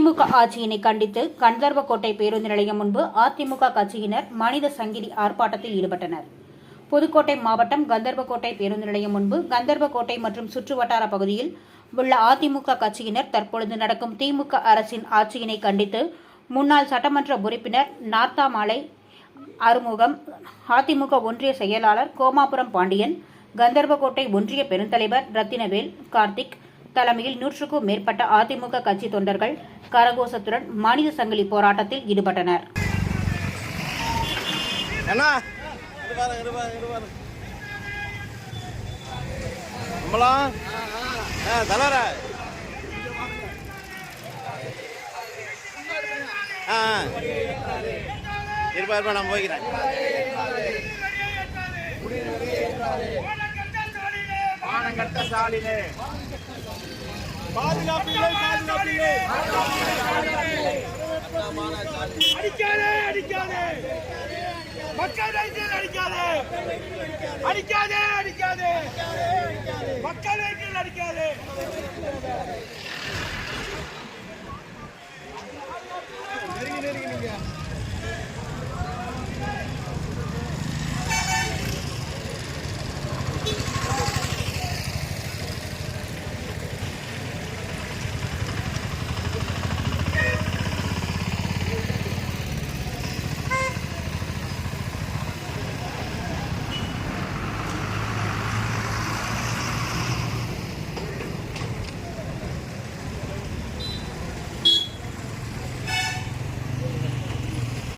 திமுக ஆட்சியினை கண்டித்து கந்தர்வக்கோட்டை பேருந்து நிலையம் முன்பு அதிமுக கட்சியினர் மனித சங்கிலி ஆர்ப்பாட்டத்தில் ஈடுபட்டனர். புதுக்கோட்டை மாவட்டம் கந்தர்வக்கோட்டை பேருந்து நிலையம் முன்பு கந்தர்வக்கோட்டை மற்றும் சுற்றுவட்டார பகுதியில் உள்ள அதிமுக கட்சியினர் தற்பொழுது நடக்கும் திமுக அரசின் ஆட்சியினை கண்டித்து முன்னாள் சட்டமன்ற உறுப்பினர் நார்த்தாமலை அறுமுகம், அதிமுக ஒன்றிய செயலாளர் கோமாபுரம் பாண்டியன், கந்தர்வக்கோட்டை ஒன்றிய பெருந்தலைவர் ரத்தினவேல் கார்த்திக் தலைமையில் 100க்கும் மேற்பட்ட அதிமுக கட்சி தொண்டர்கள் கரகோஷத்துடன் மனித சங்கிலி போராட்டத்தில் ஈடுபட்டனர். நான் போய்கிறேன். அடிக்காதே அடிக்காதே மக்கள் அடிக்காதே அடிக்காதே அடிக்காதே மக்கள் அடிக்காதே